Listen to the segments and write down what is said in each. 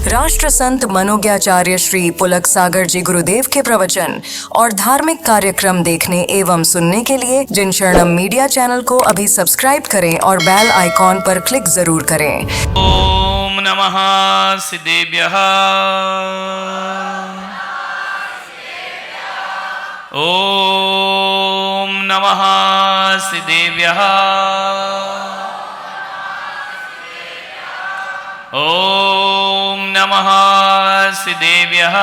राष्ट्र संत मनोज्ञाचार्य श्री पुलक सागर जी गुरुदेव के प्रवचन और धार्मिक कार्यक्रम देखने एवं सुनने के लिए जिन शरणम मीडिया चैनल को अभी सब्सक्राइब करें और बेल आइकॉन पर क्लिक जरूर करें। ओम नमः सिद्धेभ्यः। ओम नमः सिद्धेभ्यः। ओम नमः सिद्धेभ्यः।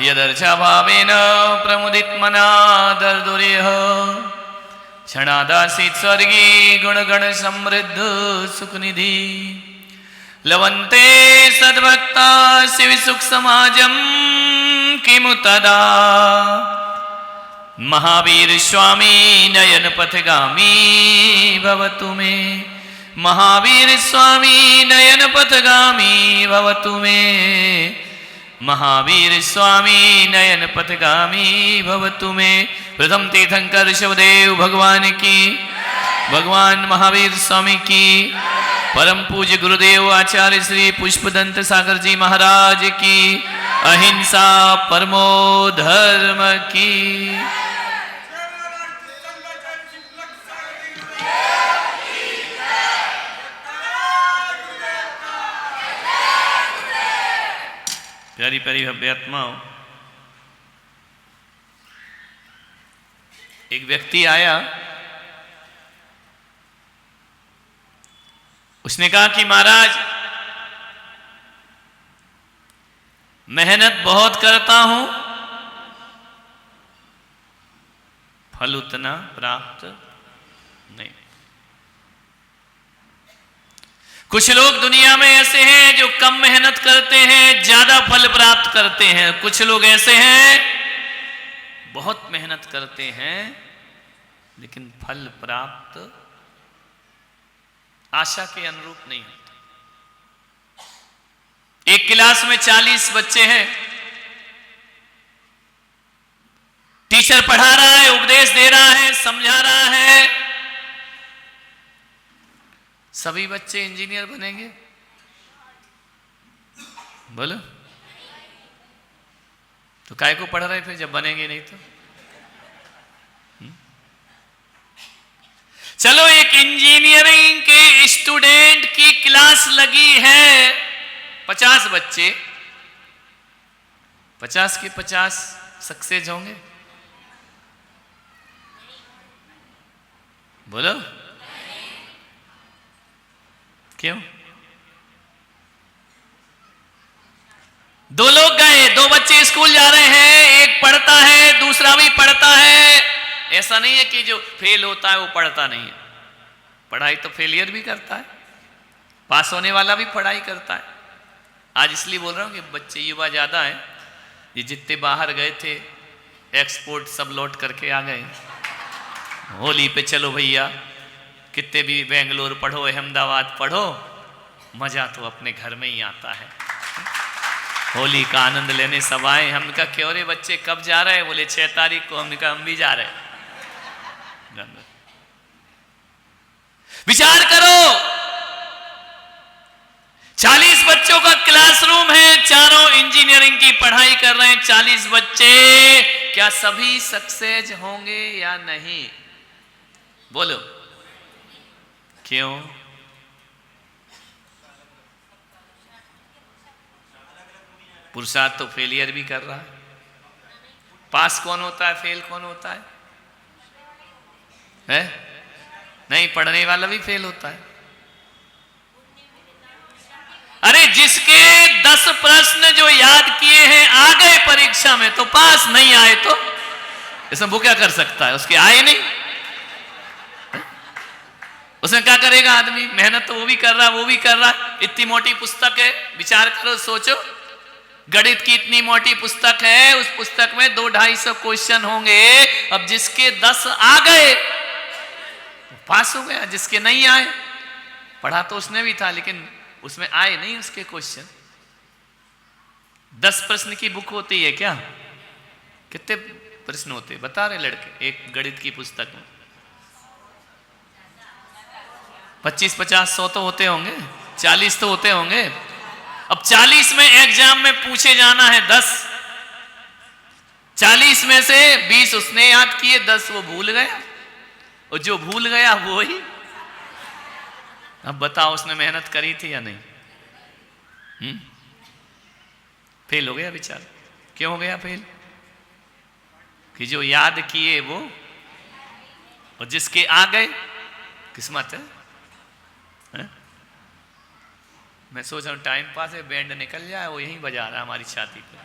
यदर्चा भावेन प्रमुदितमना दर्दुरिह क्षणादासीत् स्वर्गी गुणगण समृद्ध सुखनिधि लवन्ते सद्भक्ता शिव सुख समाजम किमु तदा महावीर स्वामी नयन पथगामी भवतु मे। महावीर स्वामी नयन पथगामी भवतु मे। महावीर स्वामी नयन पथगामी भवतु मे। प्रथम तीर्थंकर शिवदेव भगवान की, भगवान महावीर स्वामी की, परम पूज्य गुरुदेव आचार्य श्री पुष्पदंत सागर जी महाराज की, अहिंसा परमो धर्म की। प्यारी प्यारी भव्य आत्माओं, एक व्यक्ति आया, उसने कहा कि महाराज मेहनत बहुत करता हूं, फल उतना प्राप्त नहीं। कुछ लोग दुनिया में ऐसे हैं जो कम मेहनत करते हैं, ज्यादा फल प्राप्त करते हैं। कुछ लोग ऐसे हैं बहुत मेहनत करते हैं लेकिन फल प्राप्त आशा के अनुरूप नहीं होता। एक क्लास में 40 बच्चे हैं, टीचर पढ़ा रहा है, उपदेश दे रहा है, समझा रहा है। सभी बच्चे इंजीनियर बनेंगे? बोलो, तो काय को पढ़ रहे फिर जब बनेंगे नहीं तो? चलो, एक इंजीनियरिंग के स्टूडेंट की क्लास लगी है, 50 बच्चे, 50 के 50 सक्सेस होंगे? बोलो, क्यों? 2 लोग गए, 2 बच्चे स्कूल जा रहे हैं, एक पढ़ता है दूसरा भी पढ़ता है। ऐसा नहीं है कि जो फेल होता है वो पढ़ता नहीं है, पढ़ाई तो फेलियर भी करता है, पास होने वाला भी पढ़ाई करता है। आज इसलिए बोल रहा हूं कि बच्चे युवा ज्यादा हैं, ये जितने बाहर गए थे एक्सपोर्ट सब लौट करके आ गए। होली पे चलो भैया, कितने भी बेंगलोर पढ़ो, अहमदाबाद पढ़ो, मजा तो अपने घर में ही आता है। होली का आनंद लेने सब आए। हमने कहा क्यों रे बच्चे कब जा रहे हैं? बोले 6 तारीख को। हमने कहा हम भी जा रहे हैं। विचार करो, 40 बच्चों का क्लासरूम है, चारों इंजीनियरिंग की पढ़ाई कर रहे हैं। 40 बच्चे, क्या सभी सक्सेस होंगे या नहीं? बोलो, क्यों? पुरुषार्थ तो फेलियर भी कर रहा है। पास कौन होता है, फेल कौन होता है? है? नहीं, पढ़ने वाला भी फेल होता है। अरे जिसके 10 प्रश्न जो याद किए हैं आ गए परीक्षा में तो पास, नहीं आए तो इसमें वो क्या कर सकता है? उसके आए नहीं, उसमें क्या करेगा आदमी? मेहनत तो वो भी कर रहा है, वो भी कर रहा है। इतनी मोटी पुस्तक है, विचार करो, सोचो, गणित की इतनी मोटी पुस्तक है, उस पुस्तक में 200-250 क्वेश्चन होंगे। अब जिसके 10 आ गए पास हो गया, जिसके नहीं आए, पढ़ा तो उसने भी था लेकिन उसमें आए नहीं उसके क्वेश्चन। 10 प्रश्न की बुक होती है क्या? कितने प्रश्न होते बता रहे लड़के एक गणित की पुस्तक में? 25-50 100 तो होते होंगे, 40 तो होते होंगे। अब 40 में एग्जाम में पूछे जाना है 10, 40 में से 20 उसने याद किए, 10 वो भूल गया, और जो भूल गया वो ही। अब बताओ उसने मेहनत करी थी या नहीं? फेल हो गया बेचारा। क्यों हो गया फेल? कि जो याद किए वो, और जिसके आ गए किस्मत है? मैं सोच रहा हूं टाइम पास है, बैंड निकल जाए, वो यहीं बजा रहा है हमारी छाती पे।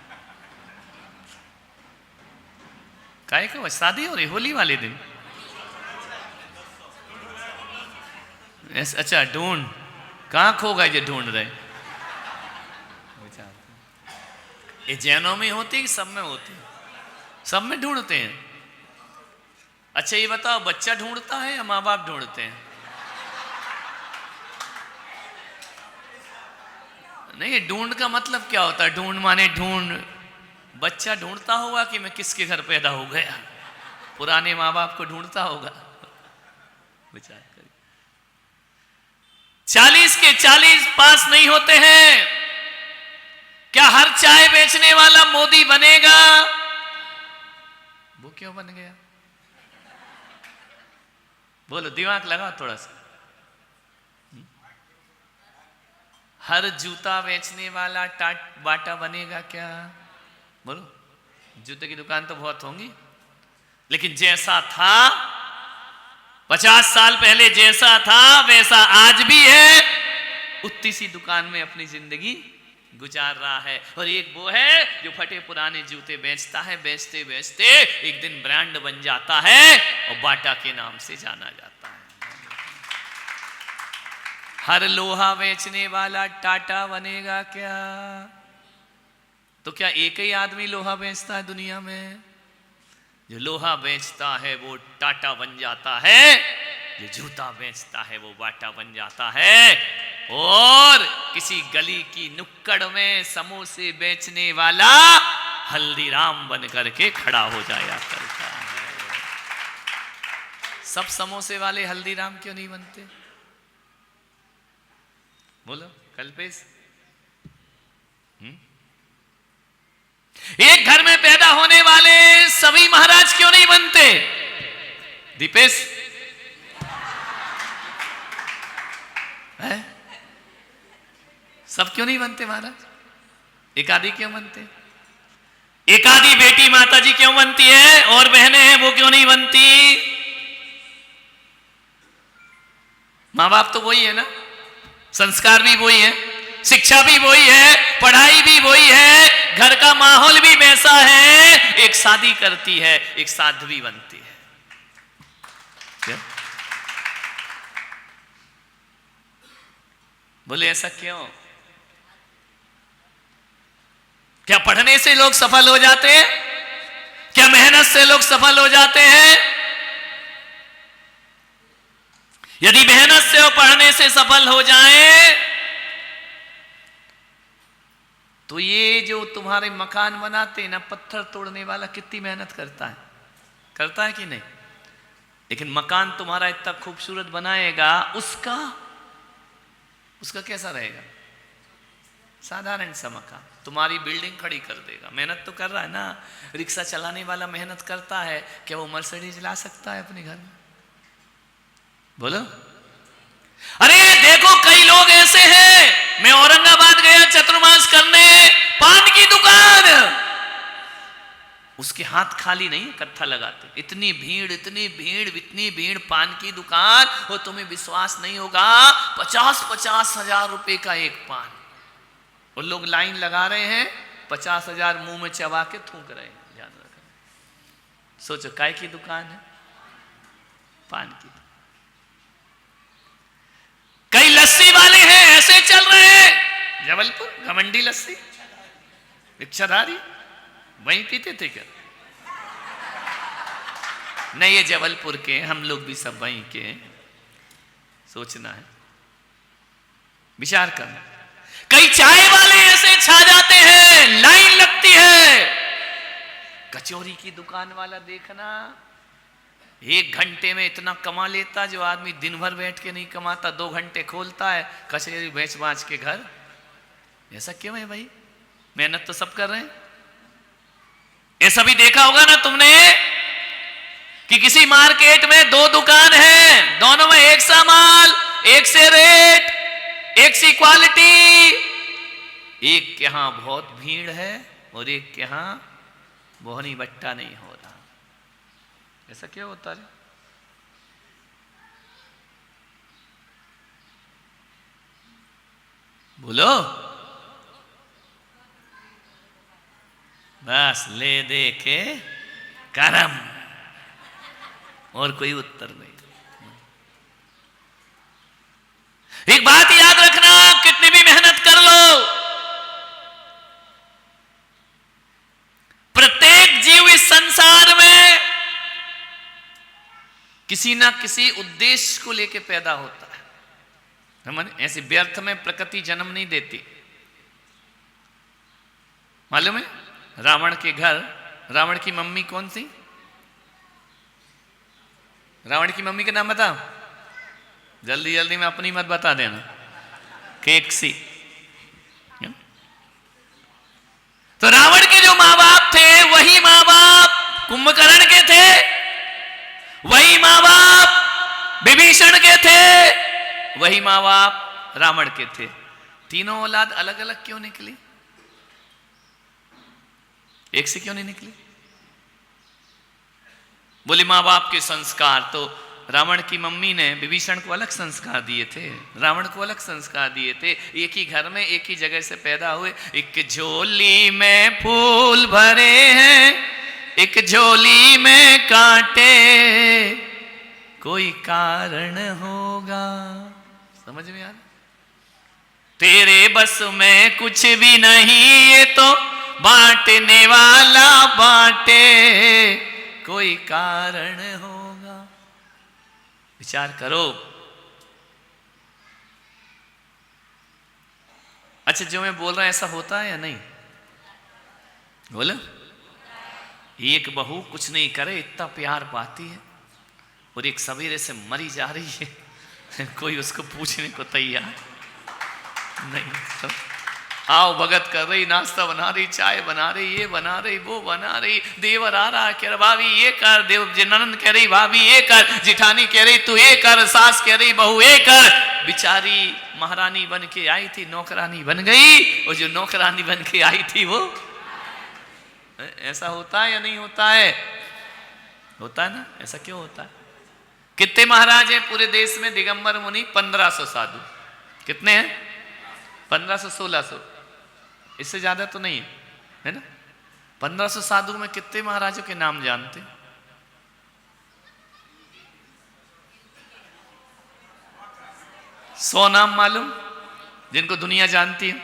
काहे को शादी हो रही होली वाले दिन? अच्छा ढूंढ, कहां खो गए जो ढूंढ रहे? ये जैनों में होती कि सब में होती? सब में ढूंढते हैं। अच्छा ये बताओ, बच्चा ढूंढता है या माँ बाप ढूंढते हैं? नहीं, ढूंढ का मतलब क्या होता है? ढूंढ माने ढूंढ, बच्चा ढूंढता होगा कि मैं किसके घर पैदा हो गया, पुराने माँ बाप को ढूंढता होगा। विचार करिए, 40 के 40 पास नहीं होते हैं। क्या हर चाय बेचने वाला मोदी बनेगा? वो क्यों बन गया? बोलो, दिमाग लगाओ थोड़ा सा। हर जूता बेचने वाला बाटा बनेगा क्या? बोलो, जूते की दुकान तो बहुत होंगी, लेकिन जैसा था 50 साल पहले जैसा था वैसा आज भी है, उतनी सी दुकान में अपनी जिंदगी गुजार रहा है। और एक वो है जो फटे पुराने जूते बेचता है, बेचते बेचते एक दिन ब्रांड बन जाता है और बाटा के नाम से जाना जाता है। हर लोहा बेचने वाला टाटा बनेगा क्या? तो क्या एक ही आदमी लोहा बेचता है दुनिया में? जो लोहा बेचता है वो टाटा बन जाता है, जो जूता बेचता है वो बाटा बन जाता है, और किसी गली की नुक्कड़ में समोसे बेचने वाला हल्दीराम बन करके खड़ा हो जाया करता है। सब समोसे वाले हल्दीराम क्यों नहीं बनते? बोलो कल्पेश। एक घर में पैदा होने वाले सभी महाराज क्यों नहीं बनते? दीपेश है? सब क्यों नहीं बनते महाराज? एक आधी क्यों बनते? एक आधी बेटी माता जी क्यों बनती है, और बहनें हैं वो क्यों नहीं बनती? मां बाप तो वही है ना, संस्कार भी वही है, शिक्षा भी वही है, पढ़ाई भी वही है, घर का माहौल भी वैसा है। एक शादी करती है, एक साध्वी बनती है। क्या? बोले ऐसा क्यों? क्या पढ़ने से लोग सफल हो जाते हैं? क्या मेहनत से लोग सफल हो जाते हैं? यदि मेहनत से और पढ़ने से सफल हो जाएं, तो ये जो तुम्हारे मकान बनाते हैं ना, पत्थर तोड़ने वाला कितनी मेहनत करता है? करता है कि नहीं? लेकिन मकान तुम्हारा इतना खूबसूरत बनाएगा, उसका कैसा रहेगा? साधारण सा मकान तुम्हारी बिल्डिंग खड़ी कर देगा। मेहनत तो कर रहा है ना। रिक्शा चलाने वाला मेहनत करता है, क्या वो मर्सिडीज ला सकता है अपने घर में? बोलो। अरे देखो, कई लोग ऐसे हैं, मैं औरंगाबाद गया चतुर्मास करने, पान की दुकान, उसके हाथ खाली नहीं, इकट्ठा लगाते। इतनी भीड़ पान की दुकान, और तुम्हें विश्वास नहीं होगा, 50-50 हजार रुपए का एक पान, और लोग लाइन लगा रहे हैं, 50,000 मुंह में चबा के थूक रहे हैं। ध्यान रखना। सोचो काय की दुकान है? पान की। कई लस्सी वाले हैं ऐसे चल रहे हैं, जबलपुर घमंडी लस्सी, भिक्षाधारी, वहीं पीते थे क्या? नहीं, ये जबलपुर के, हम लोग भी सब वहीं के हैं। सोचना है, विचार करना। कई चाय वाले ऐसे छा जाते हैं, लाइन लगती है। कचौरी की दुकान वाला देखना, 1 घंटे में इतना कमा लेता जो आदमी दिन भर बैठ के नहीं कमाता, 2 घंटे खोलता है कचहरी बेच बाच के घर। ऐसा क्यों है भाई? मेहनत तो सब कर रहे हैं। ऐसा भी देखा होगा ना तुमने कि किसी मार्केट में 2 दुकान है, दोनों में एक सा माल, एक से रेट, एक सी क्वालिटी, एक के यहां बहुत भीड़ है और एक के यहां बोहनी बट्टा नहीं हो रहा। ऐसा क्यों होता है? बोलो। बस ले दे के करम, और कोई उत्तर नहीं। एक बात याद रखना, कितनी भी मेहनत कर लो, प्रत्येक जीव इस संसार में किसी ना किसी उद्देश्य को लेकर पैदा होता है। ऐसे व्यर्थ में प्रकृति जन्म नहीं देती। मालूम है रावण के घर, रावण की मम्मी कौन सी? रावण की मम्मी का नाम बताओ, जल्दी जल्दी में, अपनी मत बता देना। केकसी। तो रावण के जो मां बाप थे वही मां बाप कुंभकर्ण के थे, वही मां बाप विभीषण के थे, वही मां बाप रावण के थे। तीनों औलाद अलग अलग क्यों निकली? एक से क्यों नहीं निकली? बोले मां बाप के संस्कार। तो रावण की मम्मी ने विभीषण को अलग संस्कार दिए थे, रावण को अलग संस्कार दिए थे। एक ही घर में एक ही जगह से पैदा हुए। एक झोली में फूल भरे हैं, एक झोली में कांटे, कोई कारण होगा। समझ में आ रहा? तेरे बस में कुछ भी नहीं, ये तो बांटने वाला बांटे, कोई कारण होगा। विचार करो। अच्छा, जो मैं बोल रहा हूं ऐसा होता है या नहीं? बोलो। एक बहू कुछ नहीं करे इतना प्यार पाती है, और एक सवेरे से मरी जा रही है, कोई उसको पूछने को तैयार नहीं। तो आओ भगत कर रही, नाश्ता बना रही, चाय बना रही, ये बना रही, वो बना रही, देवर आ रहा कह रहा भाभी ये कर, देव ननंद कह रही भाभी ये कर, जिठानी कह रही तू ये कर, सास कह रही बहू ये कर। बेचारी महारानी बन के आई थी, नौकरानी बन गई, और जो नौकरानी बन के आई थी वो। ऐसा होता है या नहीं होता है? होता है ना। ऐसा क्यों होता है? कितने महाराज हैं पूरे देश में? दिगंबर मुनि 1500 साधु। कितने हैं? 1500-1600, इससे ज्यादा तो नहीं है ना। 1500 साधु में कितने महाराजों के नाम जानते? सौ नाम मालूम जिनको दुनिया जानती है?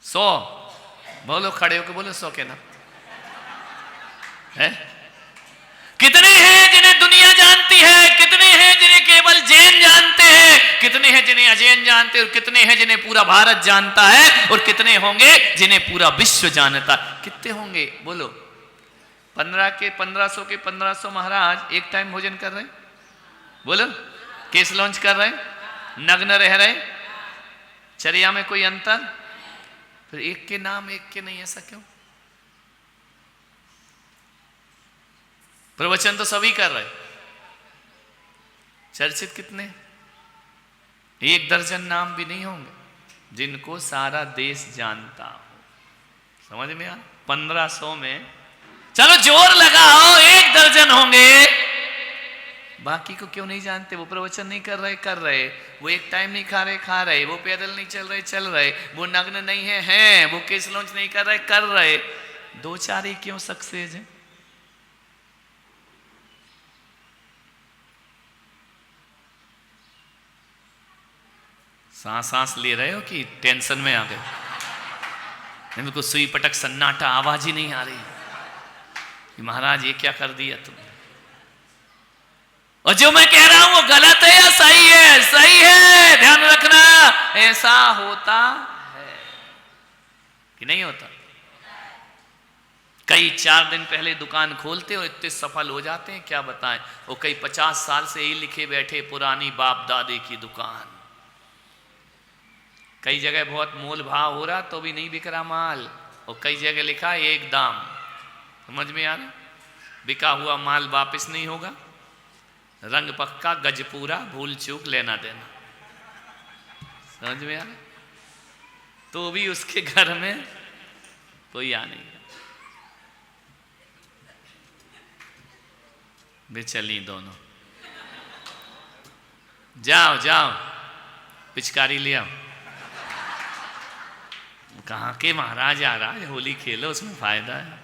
100 बोलो, खड़े होकर बोलो 100 के नाम है। कितने हैं जिन्हें दुनिया जानती है? कितने हैं जिन्हें केवल जैन जानते हैं? कितने हैं जिन्हें अजैन जानते हैं? और कितने हैं जिन्हें पूरा भारत जानता है? और कितने होंगे जिन्हें पूरा विश्व जानता? कितने होंगे बोलो? 1500 के 1500 महाराज एक टाइम भोजन कर रहे हैं? बोलो। केस लॉन्च कर रहे हैं, नग्न रह रहे, चर्या में कोई अंतर? फिर एक के नाम एक के नहीं, ऐसा क्यों? प्रवचन तो सभी कर रहे, चर्चित कितने? 1 दर्जन नाम भी नहीं होंगे जिनको सारा देश जानता हो। समझ में आ? 1500 में चलो जोर लगाओ 1 दर्जन होंगे। बाकी को क्यों नहीं जानते? वो प्रवचन नहीं कर रहे, कर रहे, वो एक टाइम नहीं खा रहे, खा रहे, वो पैदल नहीं चल रहे, चल रहे, वो नग्न नहीं है, हैं, वो केस लॉन्च नहीं कर रहे, कर रहे। 2-4 ही क्यों सक्सेस है? सांस सांस ले रहे हो कि टेंशन में आ गए? मेरे को सुई पटक सन्नाटा, आवाज ही नहीं आ रही कि महाराज ये क्या कर दिया तुमने। और जो मैं कह रहा हूं वो गलत है या सही है? सही है, ध्यान रखना। ऐसा होता है कि नहीं होता? कई 4 दिन पहले दुकान खोलते और इतने सफल हो जाते हैं क्या बताएं। वो कई 50 साल से ही लिखे बैठे पुरानी बाप दादे की दुकान, कई जगह बहुत मोल भाव हो रहा तो भी नहीं बिक रहा माल, और कई जगह लिखा एक दाम। समझ में आ रहा, बिका हुआ माल वापस नहीं होगा, रंग पक्का गज पूरा, भूल चूक लेना देना। समझ में आ रहा, तो भी उसके घर में कोई आ नहीं, बेचली दोनों। जाओ जाओ पिचकारी ले आओ। कहाँ के महाराज आ रहा है, होली खेलो उसमें फायदा है।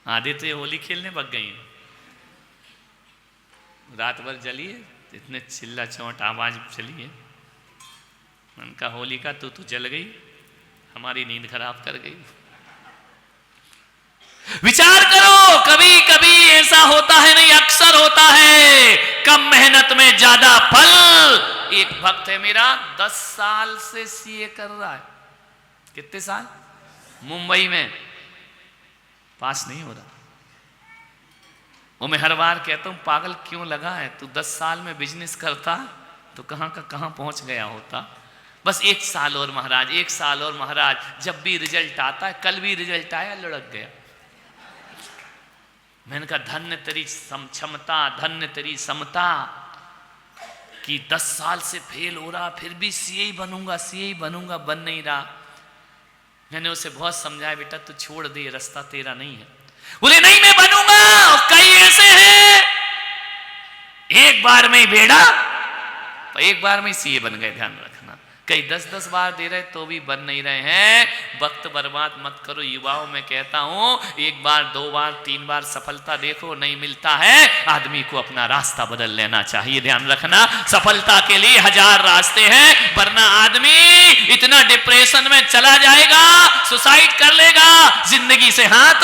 आधे तो ये होली खेलने बग गई हैं, रात भर जली है, इतने चिल्ला चौट आवाज चली है। उनका होली का तू जल गई, हमारी नींद खराब कर गई। विचार करो, कभी कभी ऐसा होता है, नहीं अक्सर होता है, कम मेहनत में ज्यादा फल। एक भक्त है मेरा 10 साल से सीए कर रहा है। कितने साल? मुंबई में पास नहीं हो रहा। और मैं हर बार कहता हूं पागल क्यों लगा है, तू 10 साल में बिजनेस करता तो कहां का कहां पहुंच गया होता। बस 1 साल और महाराज, 1 साल और महाराज। जब भी रिजल्ट आता है, कल भी रिजल्ट आया, लुढ़क गया। मैंने कहा धन्य तेरी क्षमता, धन्य तेरी समता कि 10 साल से फेल हो रहा, फिर भी सीए बनूंगा, सीए बनूंगा, बन नहीं रहा। मैंने उसे बहुत समझाया, बेटा तू छोड़ दे, रास्ता तेरा नहीं है। बोले नहीं मैं बनूंगा। और कई ऐसे हैं एक बार में ही बेड़ा, एक बार में सीए बन गए। ध्यान रखना, कई 10-10 बार दे रहे तो भी बन नहीं रहे हैं। वक्त बर्बाद मत करो युवाओं, मैं कहता हूं 1 बार 2 बार 3 बार सफलता देखो, नहीं मिलता है आदमी को अपना रास्ता बदल लेना चाहिए। ध्यान रखना, सफलता के लिए 1000 रास्ते हैं, वरना आदमी इतना डिप्रेशन में चला जाएगा, सुसाइड कर लेगा। जिंदगी से हाथ,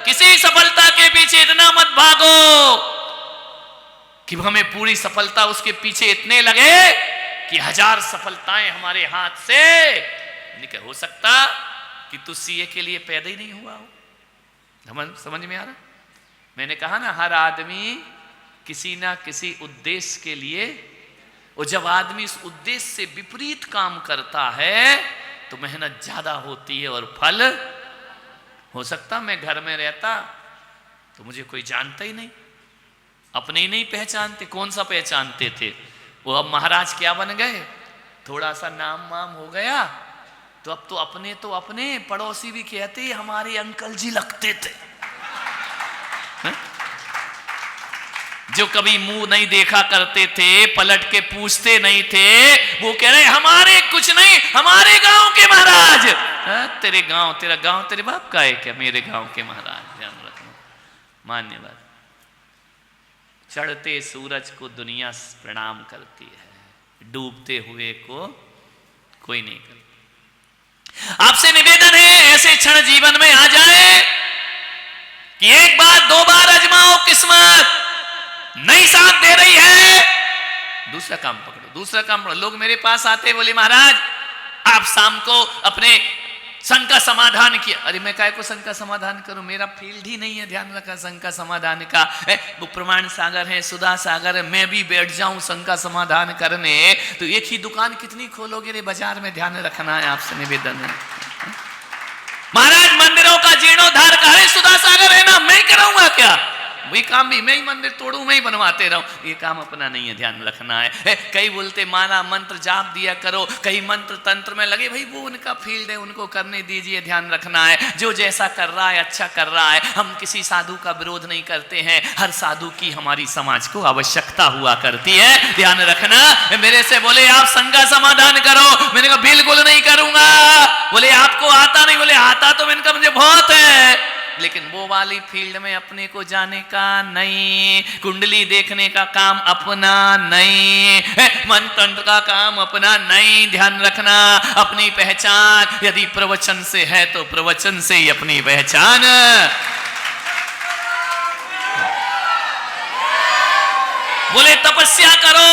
किसी सफलता के पीछे इतना मत भागो कि हमें पूरी सफलता उसके पीछे इतने लगे कि 1000 सफलताएं हमारे हाथ से निकल। हो सकता कि तू सीए के लिए पैदा ही नहीं हुआ हो। समझ में आ रहा? मैंने कहा ना, हर आदमी किसी ना किसी उद्देश्य के लिए, और जब आदमी इस उद्देश्य से विपरीत काम करता है तो मेहनत ज्यादा होती है और फल। हो सकता मैं घर में रहता तो मुझे कोई जानता ही नहीं, अपने ही नहीं पहचानते। कौन सा पहचानते थे? वो अब महाराज क्या बन गए, थोड़ा सा नाम वाम हो गया तो अब तो अपने पड़ोसी भी कहते हमारे अंकल जी लगते थे। जो कभी मुंह नहीं देखा करते थे, पलट के पूछते नहीं थे, वो कह रहे हमारे कुछ नहीं, हमारे गांव के महाराज। तेरे गांव, तेरा गांव तेरे बाप का है क्या? मेरे गांव के महाराज। ध्यान रखना, मान्यवाद। चढ़ते सूरज को दुनिया प्रणाम करती है, डूबते हुए को कोई नहीं करता। आपसे निवेदन है ऐसे क्षण जीवन में आ जाए कि 1 बार 2 बार आजमाओ, किस्मत नहीं साथ दे रही है, दूसरा काम पकड़ो, दूसरा काम पकड़ो। लोग मेरे पास आते बोले महाराज आप शाम को अपने संघ का समाधान किया। अरे मैं काय को संघ का समाधान करूं, मेरा फील्ड ही नहीं है। ध्यान रखा, संघ का समाधान का वो प्रमाण सागर है, सुधा सागर है, मैं भी बैठ जाऊं संघ का समाधान करने तो एक ही दुकान कितनी खोलोगे रे बाजार में? ध्यान रखना है, आपसे निवेदन है। महाराज मंदिरों का जीर्णोद्धार का है, सुधा सागर है ना, मैं कराऊंगा क्या? वही काम भी मैं ही मंदिर तोड़ू, मैं ही बनवाते रहूं, ये काम अपना नहीं है। ध्यान रखना है। कई बोलते माला मंत्र जाप दिया करो, कई मंत्र तंत्र में लगे, भाई वो उनका फील्ड है, उनको करने दीजिए। ध्यान रखना है, जो जैसा कर रहा है अच्छा कर रहा है। हम किसी साधु का विरोध नहीं करते हैं, हर साधु की हमारी समाज को आवश्यकता हुआ करती है। ध्यान रखना, मेरे से बोले आप संघ का समाधान करो, मैंने कहा बिल्कुल नहीं करूंगा। बोले आपको आता नहीं? बोले आता तो मैंने कहा मुझे बहुत है, लेकिन वो वाली फील्ड में अपने को जाने का नहीं, कुंडली देखने का काम अपना नहीं, मंत्र तंत्र का काम अपना नहीं। ध्यान रखना, अपनी पहचान यदि प्रवचन से है तो प्रवचन से ही अपनी पहचान। बोले तपस्या करो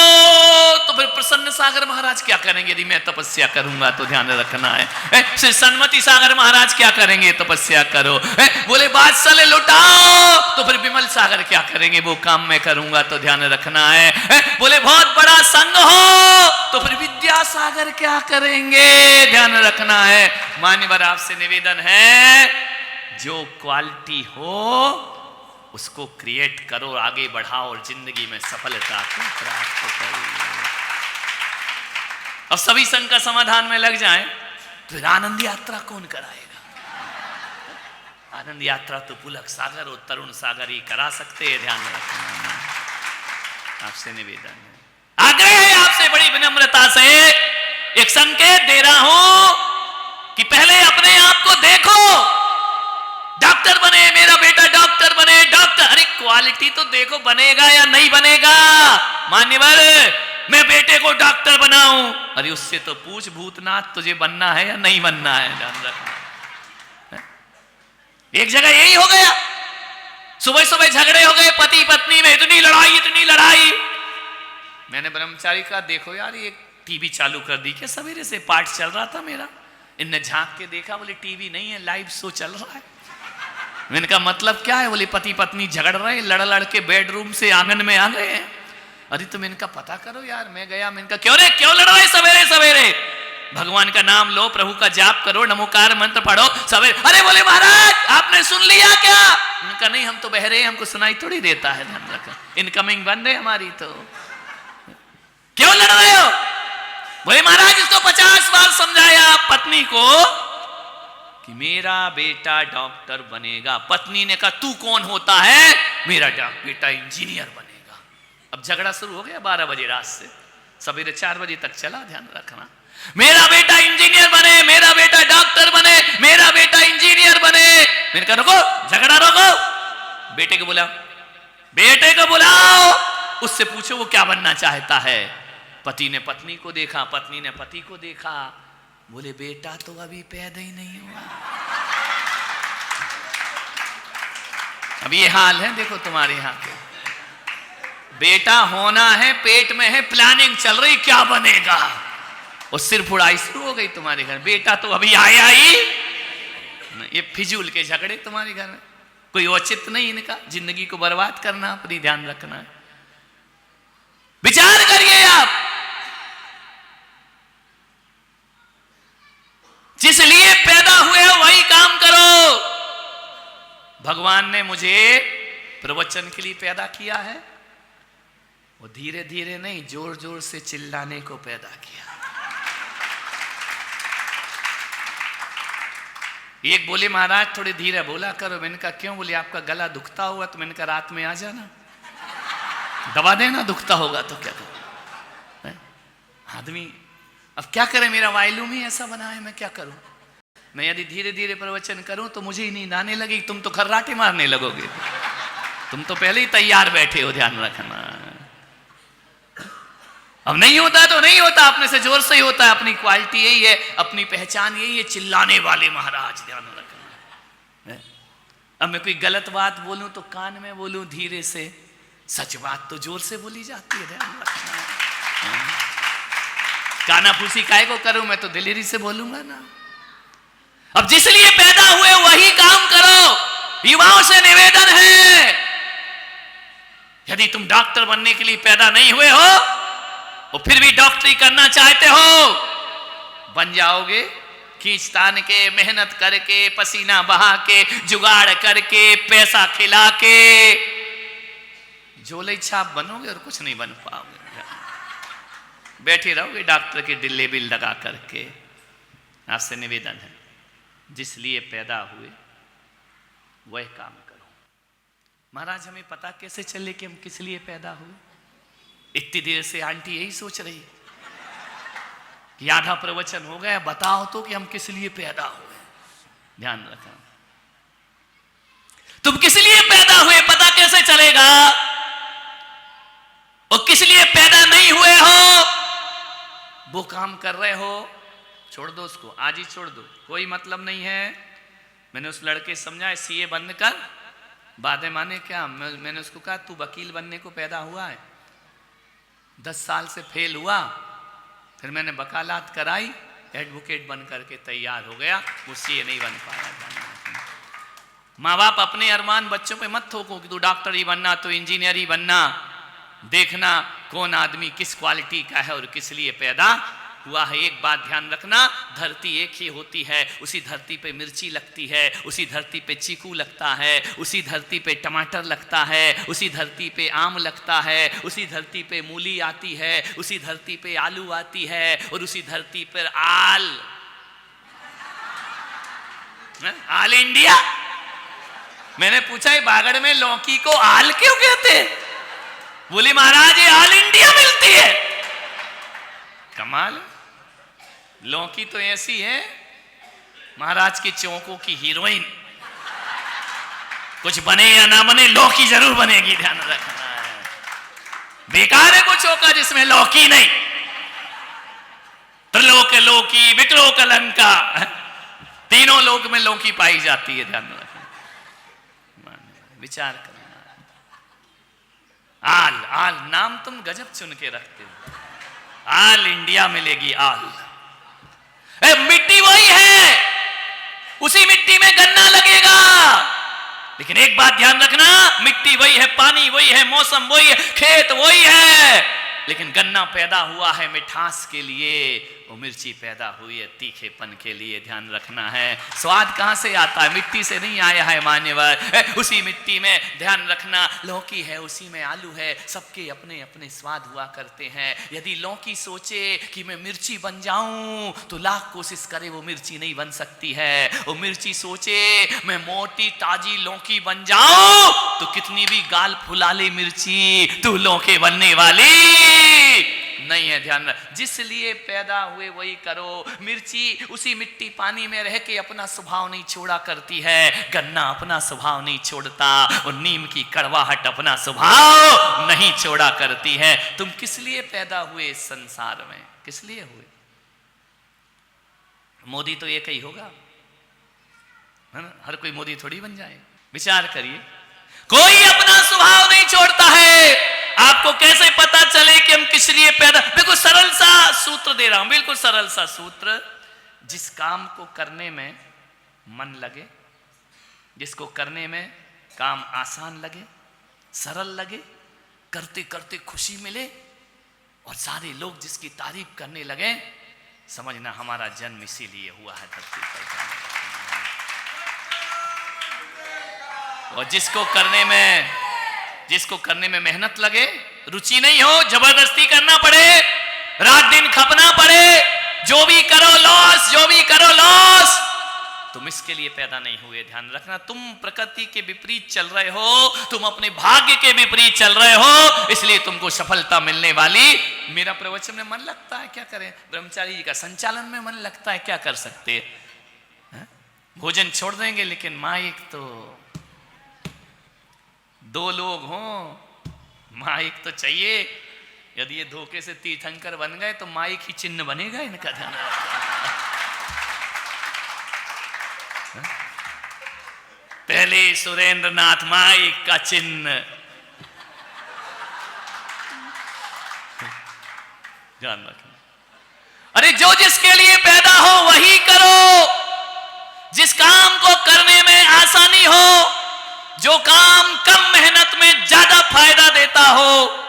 तो फिर प्रसन्न सा सागर महाराज क्या करेंगे यदि मैं तपस्या करूंगा, तो ध्यान रखना है। श्री सन्मति सागर महाराज क्या करेंगे, तपस्या करो। बोले बादशाह लुटाओ, तो फिर विमल सागर क्या करेंगे, वो काम मैं करूंगा, तो ध्यान रखना है। बोले बहुत बड़ा संघ हो, तो फिर विद्या सागर क्या करेंगे, ध्यान रखना है। मान्यवर आपसे निवेदन है, जो क्वालिटी हो उसको क्रिएट करो, आगे बढ़ाओ और जिंदगी में सफलता को प्राप्त करो। अब सभी संघ का समाधान में लग जाएं, तो आनंद यात्रा कौन कराएगा? आनंद यात्रा तो पुलक सागर और तरुण सागर ही करा सकते हैं, ध्यान रखना। आपसे निवेदन है, आग्रह है आपसे बड़ी विनम्रता से, एक संकेत दे रहा हूं कि पहले अपने आप को देखो। डॉक्टर बने, मेरा बेटा डॉक्टर बने, डॉक्टर, अरे क्वालिटी तो देखो, बनेगा या नहीं बनेगा। मान्यवर, मैं बेटे को डॉक्टर बनाऊं, अरे उससे तो पूछ भूतनाथ तुझे बनना है या नहीं बनना है, ध्यान रखना। एक जगह यही हो गया, सुबह सुबह झगड़े हो गए पति पत्नी में, इतनी लड़ाई। मैंने ब्रह्मचारी का देखो यार, ये टीवी चालू कर दी क्या, सवेरे से पाठ चल रहा था मेरा, इनने झांक के देखा, बोले टीवी नहीं है, लाइव शो चल रहा है। मैंने कहा मतलब क्या है, बोले पति पत्नी झगड़ रहे, लड़ के बेडरूम से आंगन में आ गए हैं। अरे तो मैंने कहा पता करो यार, मैं गया, मैंने कहा क्यों लड़ रहे सवेरे सवेरे, भगवान का नाम लो, प्रभु का जाप करो, नमोकार मंत्र पढ़ो सवेरे। अरे बोले महाराज आपने सुन लिया क्या? मैंने कहा नहीं, हम तो बहरे, हमको सुनाई थोड़ी देता है, ध्यान रखना, इनकमिंग बंद है हमारी। तो क्यों लड़ रहे हो? बोले महाराज इसको 50 बार समझाया पत्नी को कि मेरा बेटा डॉक्टर बनेगा। पत्नी ने कहा तू कौन होता है, मेरा बेटा इंजीनियर बनेगा। अब झगड़ा शुरू हो गया 12 बजे रात से, सवेरे 4 बजे तक चला, ध्यान रखना। मेरा बेटा इंजीनियर बने, मेरा बेटा डॉक्टर बने, मेरा बेटा इंजीनियर बने। मैंने कहा रुको, झगड़ा रोको, बेटे को बुलाओ, उससे पूछो वो क्या बनना चाहता है। पति ने पत्नी को देखा, पत्नी ने पति को देखा, बोले बेटा तो अभी पैदा ही नहीं हुआ। अब ये हाल है देखो तुम्हारे यहाँ के, बेटा होना है, पेट में है, प्लानिंग चल रही क्या बनेगा, और सिर फुड़ाई शुरू हो गई तुम्हारे घर, बेटा तो अभी आया ही। ये फिजूल के झगड़े तुम्हारे घर में, कोई औचित्य नहीं इनका, जिंदगी को बर्बाद करना, अपनी ध्यान रखना है। विचार करिए आप, जिस लिए पैदा हुए हो वही काम करो। भगवान ने मुझे प्रवचन के लिए पैदा किया है, वो धीरे धीरे नहीं, जोर जोर से चिल्लाने को पैदा किया। एक बोले महाराज थोड़ी धीरे बोला करो। मैंने कहा क्यों? बोले आपका गला दुखता हुआ, तो मैंने कहा रात में आ जाना, दवा देना, दुखता होगा तो क्या करूं। आदमी अब क्या करें, मेरा वायलूम ही ऐसा बना है, मैं क्या करूं। मैं यदि धीरे धीरे प्रवचन करूं तो मुझे ही नींद आने लगी, तुम तो खर्राटे मारने लगोगे, तुम तो पहले ही तैयार बैठे हो, ध्यान रखना। अब नहीं होता तो नहीं होता, अपने से जोर से ही होता है, अपनी क्वालिटी यही है, अपनी पहचान यही है, चिल्लाने वाले महाराज, ध्यान रखना। अब मैं कोई गलत बात बोलूं तो कान में बोलूं धीरे से, सच बात तो जोर से बोली जाती है, ध्यान रखना। कानाफूसी काहे को करूं, मैं तो दिलेरी से बोलूंगा ना। अब जिस लिए पैदा हुए वही काम करो। युवाओं से निवेदन है, यदि तुम डॉक्टर बनने के लिए पैदा नहीं हुए हो और फिर भी डॉक्टरी करना चाहते हो, बन जाओगे। खींचतान के, मेहनत करके, पसीना बहा के, जुगाड़ करके, पैसा खिला के झोले छाप बनोगे और कुछ नहीं बन पाओगे। बैठे रहोगे डॉक्टर के डिल्ले बिल लगा करके। आपसे निवेदन है, जिस लिए पैदा हुए वह काम करो। महाराज हमें पता कैसे चले कि हम किस लिए पैदा हुए? इतनी देर से आंटी यही सोच रही कि आधा प्रवचन हो गया, बताओ तो कि हम किस लिए पैदा हुए। ध्यान रखना, तुम किस लिए पैदा हुए पता कैसे चलेगा, और किस लिए पैदा नहीं हुए हो वो काम कर रहे हो, छोड़ दो उसको, आज ही छोड़ दो, कोई मतलब नहीं है। मैंने उस लड़के समझाया सीए बंद कर, बातें माने क्या। मैंने उसको कहा तू वकील बनने को पैदा हुआ है, 10 साल से फेल हुआ, फिर मैंने वकालत कराई, एडवोकेट बन करके तैयार हो गया, मुझसे ये नहीं बन पाया। माँ बाप अपने अरमान बच्चों पे मत थोको कि तू डॉक्टर ही बनना, तो इंजीनियर ही बनना। देखना कौन आदमी किस क्वालिटी का है और किस लिए पैदा हुआ है। एक बात ध्यान रखना, धरती एक ही होती है, उसी धरती पे मिर्ची लगती है, उसी धरती पे चीकू लगता है, उसी धरती पे टमाटर लगता है, उसी धरती पे आम लगता है, उसी धरती पे मूली आती है, उसी धरती पे आलू आती है, और उसी धरती पर आल इंडिया। मैंने पूछा ये बागड़ में लौकी को आल क्यों कहते? बोले महाराज ये आल इंडिया मिलती है। कमाल, लौकी तो ऐसी है महाराज के चौकों की हीरोइन, कुछ बने या ना बने लौकी जरूर बनेगी, ध्यान रखना है। बेकार है कुछ चौका जिसमें लौकी नहीं। त्रिलोक लौकी विकलोक लंका, तीनों लोक में लौकी पाई जाती है, ध्यान रखना, विचार करना। आल आल नाम तुम गजब चुन के रखते हो, आल इंडिया मिलेगी आल। मिट्टी वही है, उसी मिट्टी में गन्ना लगेगा, लेकिन एक बात ध्यान रखना, मिट्टी वही है, पानी वही है, मौसम वही है, खेत वही है, लेकिन गन्ना पैदा हुआ है मिठास के लिए, वो मिर्ची पैदा हुई है तीखेपन के लिए, ध्यान रखना है। स्वाद कहां से आता है? मिट्टी से नहीं आया है मान्यवर, उसी मिट्टी में ध्यान रखना लौकी है, उसी में आलू है, सबके अपने अपने स्वाद हुआ करते हैं। यदि लौकी सोचे कि मैं मिर्ची बन जाऊं तो लाख कोशिश करे वो मिर्ची नहीं बन सकती है। वो मिर्ची सोचे मैं मोटी ताजी लौकी बन जाऊं तो कितनी भी गाल फुला ले मिर्ची, तू लौके बनने वाली नहीं है, ध्यान रख। जिस लिए पैदा हुए वही करो। मिर्ची उसी मिट्टी पानी में रह के अपना स्वभाव नहीं छोड़ा करती है, गन्ना अपना स्वभाव नहीं छोड़ता, और नीम की कड़वाहट अपना स्वभाव नहीं छोड़ा करती है। तुम किस लिए पैदा हुए इस संसार में? किस लिए हुए? मोदी तो एक ही होगा, है ना? हर कोई मोदी थोड़ी बन जाए। विचार करिए, कोई अपना स्वभाव नहीं छोड़ता है। आपको कैसे पता चले कि हम किस लिए पैदा? बिल्कुल सरल सा सूत्र दे रहा हूं, बिल्कुल सरल सा सूत्र। जिस काम को करने में मन लगे, जिसको करने में काम आसान लगे, सरल लगे, करते करते खुशी मिले, और सारे लोग जिसकी तारीफ करने लगे, समझना हमारा जन्म इसीलिए हुआ है धरती पर। और जिसको करने में मेहनत लगे, रुचि नहीं हो, जबरदस्ती करना पड़े, रात दिन खपना पड़े, जो भी करो लॉस, जो भी करो लॉस, तुम इसके लिए पैदा नहीं हुए। ध्यान रखना, तुम प्रकृति के विपरीत चल रहे हो, तुम अपने भाग्य के विपरीत चल रहे हो, इसलिए तुमको सफलता मिलने वाली। मेरा प्रवचन में मन लगता है, क्या करें? ब्रह्मचारी जी का संचालन में मन लगता है, क्या कर सकते? भोजन छोड़ देंगे, लेकिन माइक तो दो लोग हों, माइक तो चाहिए। यदि ये धोखे से तीर्थंकर बन गए तो माइक ही चिन्ह बनेगा इनका, ध्यान पहले सुरेंद्र नाथ माइक का चिन्ह, ध्यान रखना। अरे जो जिसके लिए पैदा हो वही करो, जिस काम को करने में आसानी हो, जो काम कम मेहनत में ज्यादा फायदा देता हो,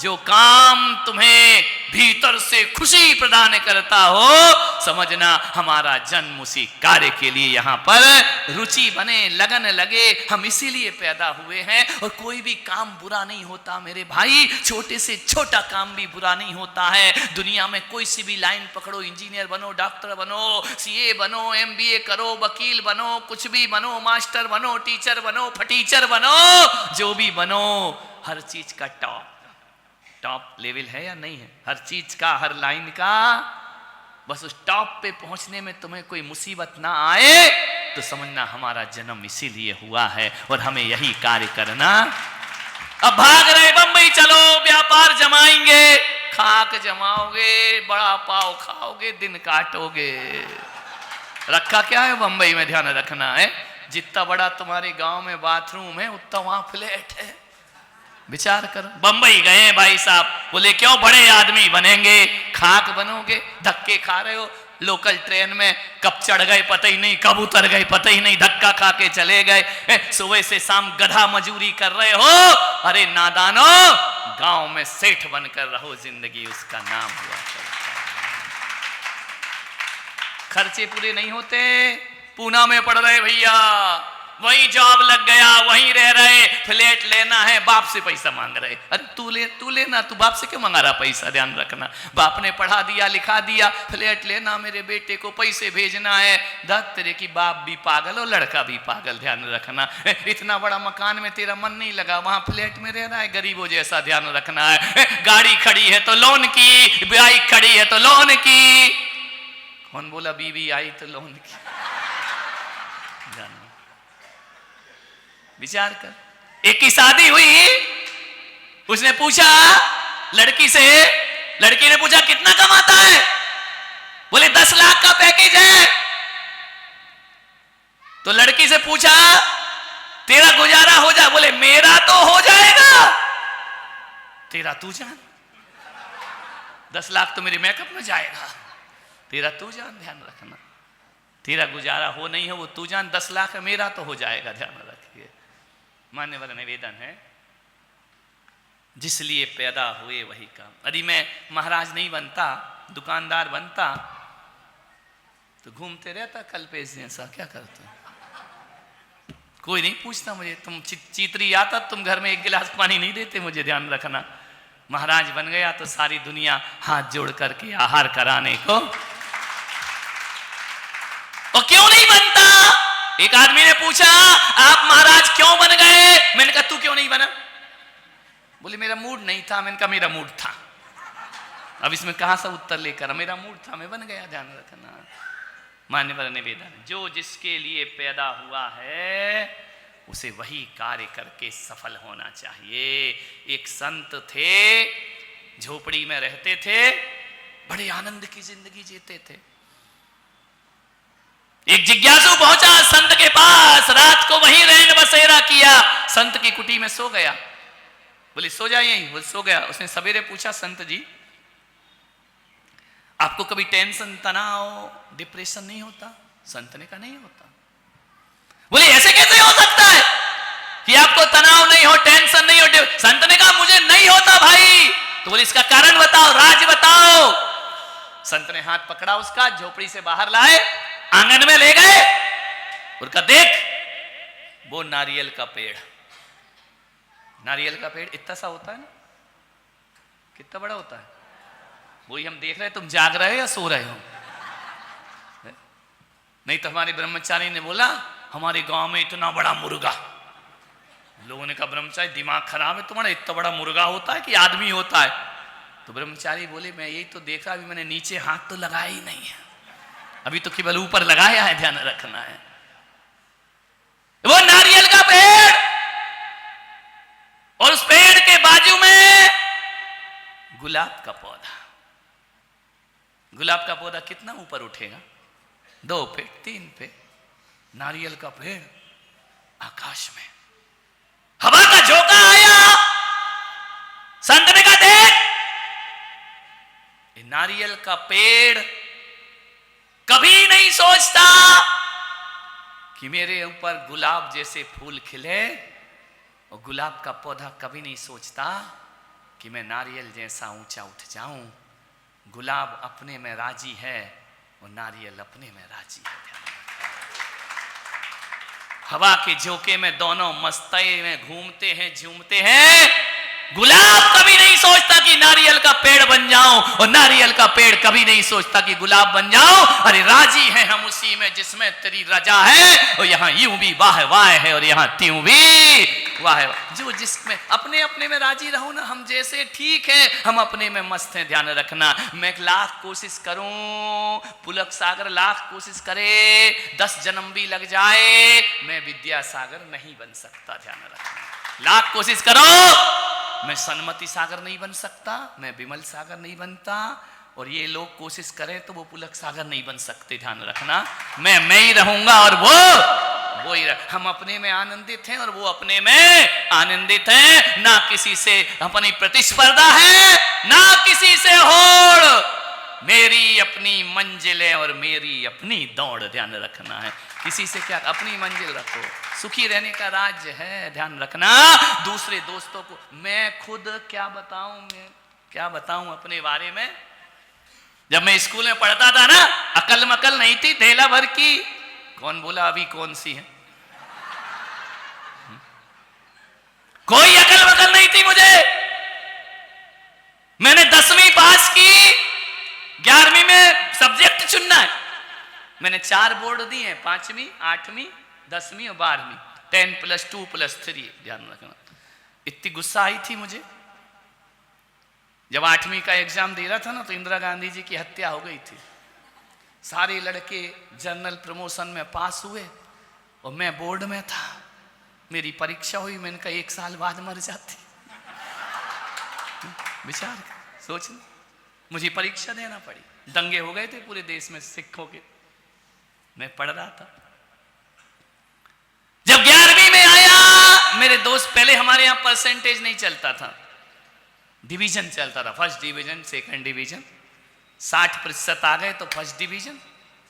जो काम तुम्हें भीतर से खुशी प्रदान करता हो, समझना हमारा जन्म उसी कार्य के लिए यहाँ पर रुचि बने, लगन लगे, हम इसीलिए पैदा हुए हैं। और कोई भी काम बुरा नहीं होता मेरे भाई, छोटे से छोटा काम भी बुरा नहीं होता है। दुनिया में कोई सी भी लाइन पकड़ो, इंजीनियर बनो, डॉक्टर बनो, सीए बनो, एमबीए करो, वकील बनो, कुछ भी बनो, मास्टर बनो, टीचर बनो, फटीचर बनो, जो भी बनो, हर चीज का टॉप लेवल है या नहीं है? हर चीज का, हर लाइन का। बस उस टॉप पे पहुंचने में तुम्हें कोई मुसीबत ना आए तो समझना हमारा जन्म इसीलिए हुआ है, और हमें यही कार्य करना। अब भाग रहे बंबई, चलो व्यापार जमाएंगे, खाक जमाओगे, बड़ा पाव खाओगे, दिन काटोगे। रखा क्या है बंबई में? ध्यान रखना है, जितना बड़ा तुम्हारे गांव में बाथरूम है उतना वहां फ्लैट है। विचार करो। बंबई गए भाई साहब, बोले क्यों बड़े आदमी बनेंगे, खाक बनोगे, धक्के खा रहे हो लोकल ट्रेन में, कब चढ़ गए पता ही नहीं, कब उतर गए पता ही नहीं, धक्का खा के चले गए, सुबह से शाम गधा मजूरी कर रहे हो। अरे नादानो, गांव में सेठ बनकर रहो, जिंदगी उसका नाम हुआ करता है। खर्चे पूरे नहीं होते, पूना में पड़ रहे भैया, वही जॉब लग गया, वहीं रह रहे, फ्लैट लेना है, बाप से पैसा मांग रहे। अरे तू लेना, तू बाप से क्यों मंगा रहा पैसा, ध्यान रखना। बाप ने पढ़ा दिया लिखा दिया, फ्लैट लेना, मेरे बेटे को पैसे भेजना है, दत्त तेरे की बाप भी पागल और लड़का भी पागल, ध्यान रखना। इतना बड़ा मकान में तेरा मन नहीं लगा, वहां फ्लैट में रह रहा है गरीबों जैसा, ध्यान रखना है। गाड़ी खड़ी है तो लोन की, बाइक खड़ी है तो लोन की, कौन बोला बीवी आई तो लोन की, विचार कर। एक की शादी हुई, उसने पूछा लड़की से, लड़की ने पूछा कितना कमाता है, बोले 10 लाख का पैकेज है। तो लड़की से पूछा तेरा गुजारा हो जाए, बोले मेरा तो हो जाएगा, तेरा तू जान, 10 लाख तो मेरे मेकअप में जाएगा, तेरा तू जान, ध्यान रखना। तेरा गुजारा हो नहीं हो वो तू जान, 10 लाख मेरा तो हो जाएगा, ध्यान रखिए। मान्यवर निवेदन है, जिस लिए पैदा हुए वही काम। यदि मैं महाराज नहीं बनता, दुकानदार बनता, तो घूमते रहता कल्पेश जैसा, क्या करता, कोई नहीं पूछता मुझे। तुम चीतरी आता, तुम घर में एक गिलास पानी नहीं देते मुझे, ध्यान रखना। महाराज बन गया तो सारी दुनिया हाथ जोड़ करके आहार कराने को। और क्यों नहीं बनता? एक आदमी ने पूछा आप महाराज क्यों बन गए? मैंने कहा तू क्यों नहीं बना? बोले मेरा मूड नहीं था। मैंने कहा मेरा मूड था। अब इसमें कहां सा उत्तर लेकर, मेरा मूड था, मैं बन गया, ध्यान रखना। मान्यवर निवेदन, जो जिसके लिए पैदा हुआ है उसे वही कार्य करके सफल होना चाहिए। एक संत थे, झोपड़ी में रहते थे, बड़े आनंद की जिंदगी जीते थे। एक जिज्ञासु पहुंचा संत के पास, रात को वहीं रैन बसेरा किया, संत की कुटी में सो गया। बोले सो जाए यहीं, बोले सो गया। उसने सवेरे पूछा संत जी आपको कभी टेंशन, तनाव, डिप्रेशन नहीं होता? संत ने कहा नहीं होता। बोले ऐसे कैसे हो सकता है कि आपको तनाव नहीं हो, टेंशन नहीं हो? संत ने कहा मुझे नहीं होता भाई। तो बोले इसका कारण बताओ, राज बताओ। संत ने हाथ पकड़ा उसका, झोपड़ी से बाहर लाए, आंगन में ले गए और कहा देख वो नारियल का पेड़, नारियल का पेड़ इतना सा होता है ना, कितना बड़ा होता है, वही हम देख रहे हैं। तुम जाग रहे हो या सो रहे हो? नहीं तो हमारे ब्रह्मचारी ने बोला हमारे गांव में इतना बड़ा मुर्गा। लोगों ने कहा ब्रह्मचारी दिमाग खराब है तुम्हारा, इतना बड़ा मुर्गा होता है कि आदमी होता है? तो ब्रह्मचारी बोले मैं यही तो देख रहा, अभी मैंने नीचे हाथ तो लगाया ही नहीं है, अभी तो केवल ऊपर लगाया है, ध्यान रखना है। वो नारियल का पेड़ और उस पेड़ के बाजू में गुलाब का पौधा। गुलाब का पौधा कितना ऊपर उठेगा? 2 फीट 3 फीट। नारियल का पेड़ आकाश में। हवा का झोंका आया, संत ने कहा देख ये नारियल का पेड़ कभी नहीं सोचता कि मेरे ऊपर गुलाब जैसे फूल खिले, और गुलाब का पौधा कभी नहीं सोचता कि मैं नारियल जैसा ऊंचा उठ जाऊं। गुलाब अपने में राजी है और नारियल अपने में राजी है। हवा के झोंके में दोनों मस्ती में घूमते हैं, झूमते हैं। गुलाब कभी नहीं सोचता कि नारियल का पेड़ बन जाऊं, और नारियल का पेड़ कभी नहीं सोचता कि गुलाब बन जाऊं। अरे राजी हैं हम उसी में जिसमें तेरी रजा है, और यहाँ यूं भी वाह वाह है और यहाँ त्यों भी वाह वाह। जो जिसमें अपने अपने में राजी रहो ना, हम जैसे ठीक है, हम अपने में मस्त हैं, ध्यान रखना। मैं लाख कोशिश करूं, पुलक सागर लाख कोशिश करे, 10 जन्म भी लग जाए, मैं विद्यासागर नहीं बन सकता, ध्यान रखना। लाख कोशिश करो, मैं सन्मति सागर नहीं बन सकता, मैं विमल सागर नहीं बनता, और ये लोग कोशिश करें तो वो पुलक सागर नहीं बन सकते, ध्यान रखना। मैं ही रहूंगा और वो वो ही हम अपने में आनंदित हैं और वो अपने में आनंदित हैं। ना किसी से अपनी प्रतिस्पर्धा है, ना किसी से होड़। मेरी अपनी मंजिलें और मेरी अपनी दौड़, ध्यान रखना है। किसी से क्या, अपनी मंजिल रखो। सुखी रहने का राज्य है, ध्यान रखना। दूसरे दोस्तों को मैं खुद क्या बताऊं, मैं क्या बताऊं अपने बारे में। जब मैं स्कूल में पढ़ता था ना, अकल मकल नहीं थी थैला भर की। कौन बोला अभी कौन सी है? कोई अकल मकल नहीं थी मुझे। मैंने 10वीं पास की, 11वीं में सब्जेक्ट चुनना है। मैंने 4 बोर्ड दिए हैं, 5वीं, 8वीं, 10वीं और 12वीं। 10+2+3, ध्यान रखना। इतनी गुस्सा आई थी मुझे जब 8वीं का एग्जाम दे रहा था ना, तो इंदिरा गांधी जी की हत्या हो गई थी। सारे लड़के जनरल प्रमोशन में पास हुए और मैं बोर्ड में था। मेरी परीक्षा हुई, मैंने कहा 1 साल बाद मर जाती। विचार सोचना, मुझे परीक्षा देना पड़ी। दंगे हो गए थे पूरे देश में सिखों के। मैं पढ़ रहा था। जब 11वीं में आया, मेरे दोस्त, पहले हमारे यहां परसेंटेज नहीं चलता था, डिवीजन चलता था। First division, second division. 60% आ गए तो फर्स्ट डिवीजन,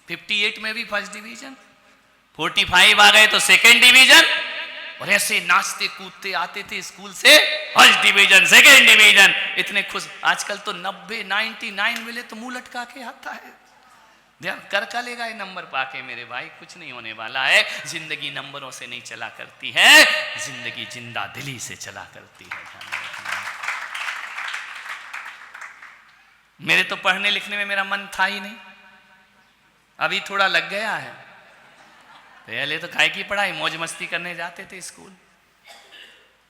58 में भी फर्स्ट डिवीजन, 45 आ गए तो सेकंड डिवीजन। और ऐसे नाचते कूदते आते थे स्कूल से, फर्स्ट डिवीजन, सेकंड डिवीजन, इतने खुश। आजकल तो 90, 99 मिले तो मुंह लटका के आता है। ध्यान कर का लेगा ये नंबर पाके मेरे भाई, कुछ नहीं होने वाला है। जिंदगी नंबरों से नहीं चला करती है, जिंदगी जिंदा दिली से चला करती है। मेरे तो पढ़ने लिखने में मेरा मन था ही नहीं, अभी थोड़ा लग गया है। पहले तो काय की पढ़ाई, मौज मस्ती करने जाते थे स्कूल।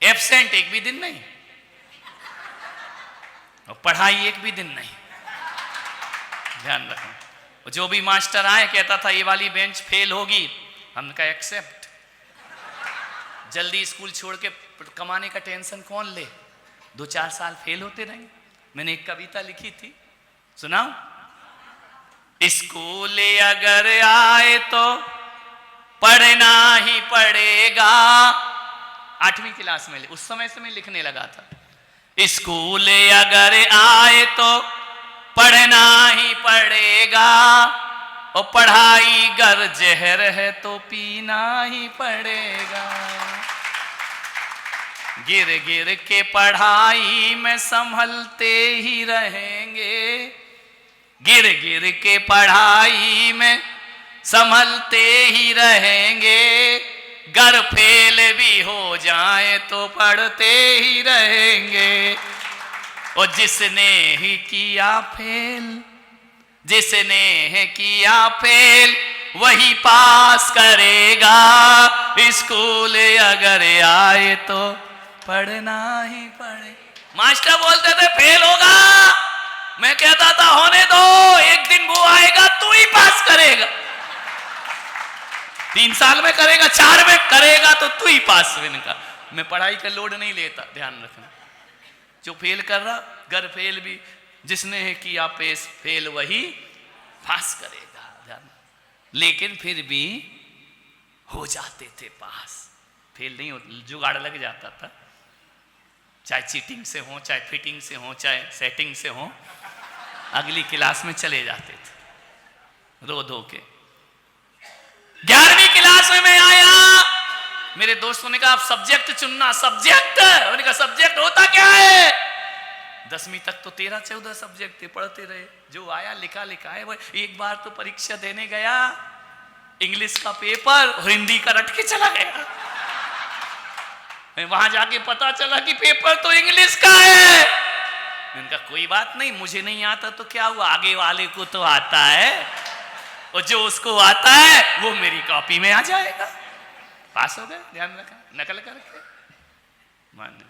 एब्सेंट एक भी दिन नहीं, और पढ़ाई एक भी दिन नहीं। ध्यान रखना। जो भी मास्टर आए कहता था ये वाली बेंच फेल होगी, हमने कहा एक्सेप्ट। जल्दी स्कूल छोड़ के कमाने का टेंशन कौन ले, 2-4 साल फेल होते रहेंगे। मैंने एक कविता लिखी थी, सुनाओ। स्कूल अगर आए तो पढ़ना ही पड़ेगा। 8वीं क्लास में, उस समय से मैं लिखने लगा था। स्कूल अगर आए तो पढ़ना ही पड़ेगा, और पढ़ाई गर जहर है तो पीना ही पड़ेगा। गिर गिर के पढ़ाई में संभलते ही रहेंगे, गिर गिर के पढ़ाई में संभलते ही रहेंगे। गर फेल भी हो जाए तो पढ़ते ही रहेंगे। और जिसने ही किया फेल, जिसने किया फेल वही पास करेगा। स्कूल अगर आए तो पढ़ना ही पड़े। मास्टर बोलते थे फेल होगा, मैं कहता था होने दो, एक दिन वो आएगा तू ही पास करेगा। 3 साल में करेगा, 4 में करेगा तो तू ही पास। इनका मैं पढ़ाई का लोड नहीं लेता, ध्यान रखना। जो फेल कर रहा, गर फेल भी, जिसने किया पेश फेल वही पास करेगा। ध्यान। लेकिन फिर भी हो जाते थे पास, फेल नहीं हो, जुगाड़ लग जाता था। चाहे चीटिंग से हो, चाहे फिटिंग से हो, चाहे सेटिंग से हो, अगली क्लास में चले जाते थे रो धो के। 11वीं क्लास में मैं आया, मेरे दोस्तों ने कहा आप सब्जेक्ट चुनना। सब्जेक्ट, उन्होंने कहा सब्जेक्ट होता क्या है? 10वीं तक तो 13-14 सब्जेक्ट थे, पढ़ते रहे। जो आया लिखा लिखा है। वो एक बार तो परीक्षा देने गया, इंग्लिश का पेपर और हिंदी का रट के चला गया। वहां जाके पता चला कि पेपर तो इंग्लिश का है। इनका कोई बात नहीं, मुझे नहीं आता तो क्या हुआ, आगे वाले को तो आता है, और जो उसको आता है वो मेरी कॉपी में आ जाएगा। पास हो गए। ध्यान रखा, नकल करके मान।